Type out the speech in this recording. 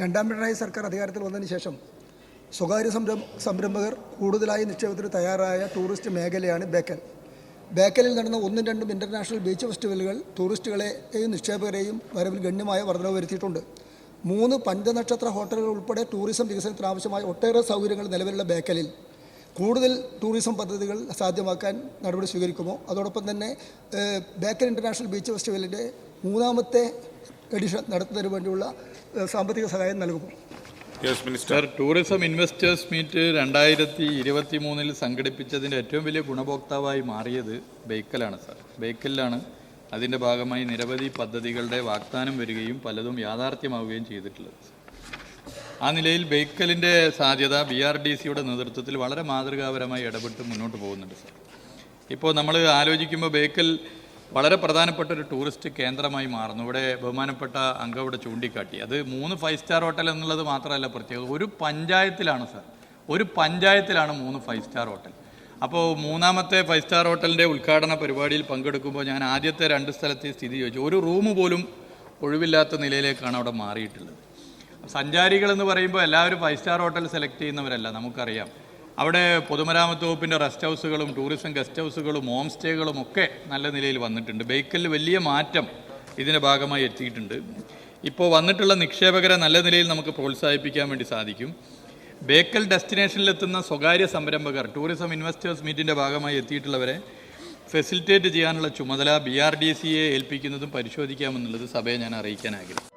രണ്ടാം പിണറായി സർക്കാർ അധികാരത്തിൽ വന്നതിന് ശേഷം സ്വകാര്യ സംരംഭകർ കൂടുതലായി നിക്ഷേപത്തിന് തയ്യാറായ ടൂറിസ്റ്റ് മേഖലയാണ് ബേക്കൽ. ബേക്കലിൽ നടന്ന 1ഉം 2ഉം ഇൻ്റർനാഷണൽ ബീച്ച് ഫെസ്റ്റിവലുകൾ ടൂറിസ്റ്റുകളെയും നിക്ഷേപകരെയും വരവിൽ ഗണ്യമായ വർധനവ് വരുത്തിയിട്ടുണ്ട്. 3 5-നക്ഷത്ര ഹോട്ടലുകൾ ഉൾപ്പെടെ ടൂറിസം വികസനത്തിന് ആവശ്യമായ ഒട്ടേറെ സൗകര്യങ്ങൾ നിലവിലുള്ള ബേക്കലിൽ കൂടുതൽ ടൂറിസം പദ്ധതികൾ സാധ്യമാക്കാൻ നടപടി സ്വീകരിക്കുമോ? അതോടൊപ്പം തന്നെ ബേക്കൽ ഇൻ്റർനാഷണൽ ബീച്ച് ഫെസ്റ്റിവലിൻ്റെ 3ാമത്തെ എഡിഷൻ നടത്തുന്നതിന് വേണ്ടിയുള്ള സാമ്പത്തിക സഹായം നൽകുമോ? സർ, ടൂറിസം ഇൻവെസ്റ്റേഴ്സ് മീറ്റ് 2023 സംഘടിപ്പിച്ചതിൻ്റെ ഏറ്റവും വലിയ ഗുണഭോക്താവായി മാറിയത് ബേക്കലാണ് സർ. ബേക്കലിലാണ് അതിൻ്റെ ഭാഗമായി നിരവധി പദ്ധതികളുടെ വാഗ്ദാനം വരികയും പലതും യാഥാർത്ഥ്യമാവുകയും ചെയ്തിട്ടുള്ളത്. ആ നിലയിൽ ബേക്കലിൻ്റെ സാധ്യത BRDCയുടെ നേതൃത്വത്തിൽ വളരെ മാതൃകാപരമായി ഇടപെട്ട് മുന്നോട്ട് പോകുന്നുണ്ട് സർ. ഇപ്പോൾ നമ്മൾ ആലോചിക്കുമ്പോൾ ബേക്കൽ വളരെ പ്രധാനപ്പെട്ട ഒരു ടൂറിസ്റ്റ് കേന്ദ്രമായി മാറുന്നു. ഇവിടെ ബഹുമാനപ്പെട്ട അംഗം ഇവിടെ ചൂണ്ടിക്കാട്ടി, അത് 3 5 സ്റ്റാർ ഹോട്ടൽ എന്നുള്ളത് മാത്രമല്ല പ്രത്യേകത, ഒരു പഞ്ചായത്തിലാണ് സർ, ഒരു പഞ്ചായത്തിലാണ് 3 5 സ്റ്റാർ ഹോട്ടൽ. അപ്പോൾ 3ാമത്തെ 5 സ്റ്റാർ ഹോട്ടലിൻ്റെ ഉദ്ഘാടന പരിപാടിയിൽ പങ്കെടുക്കുമ്പോൾ ഞാൻ ആദ്യത്തെ 2 സ്ഥലത്തെ സ്ഥിതി ചോദിച്ചു. ഒരു റൂം പോലും ഒഴിവില്ലാത്ത നിലയിലേക്കാണ് അവിടെ മാറിയിട്ടുള്ളത്. സഞ്ചാരികളെന്ന് പറയുമ്പോൾ എല്ലാവരും 5 സ്റ്റാർ ഹോട്ടൽ സെലക്ട് ചെയ്യുന്നവരല്ല, നമുക്കറിയാം. അവിടെ പൊതുമരാമത്ത് വകുപ്പിൻ്റെ റെസ്റ്റ് ഹൗസുകളും ടൂറിസം ഗസ്റ്റ് ഹൗസുകളും ഹോം സ്റ്റേകളും ഒക്കെ നല്ല നിലയിൽ വന്നിട്ടുണ്ട്. ബേക്കലിൽ വലിയ മാറ്റം ഇതിൻ്റെ ഭാഗമായി എത്തിയിട്ടുണ്ട്. ഇപ്പോൾ വന്നിട്ടുള്ള നിക്ഷേപകരെ നല്ല നിലയിൽ നമുക്ക് പ്രോത്സാഹിപ്പിക്കാൻ വേണ്ടി സാധിക്കും. ബേക്കൽ ഡെസ്റ്റിനേഷനിലെത്തുന്ന സ്വകാര്യ സംരംഭകർ ടൂറിസം ഇൻവെസ്റ്റേഴ്സ് മീറ്റിൻ്റെ ഭാഗമായി എത്തിയിട്ടുള്ളവരെ ഫെസിലിറ്റേറ്റ് ചെയ്യാനുള്ള ചുമതല BRDCയെ ഏൽപ്പിക്കുന്നതും പരിശോധിക്കാമെന്നുള്ളത് സഭയെ ഞാൻ അറിയിക്കാൻ ആഗ്രഹിക്കുന്നു.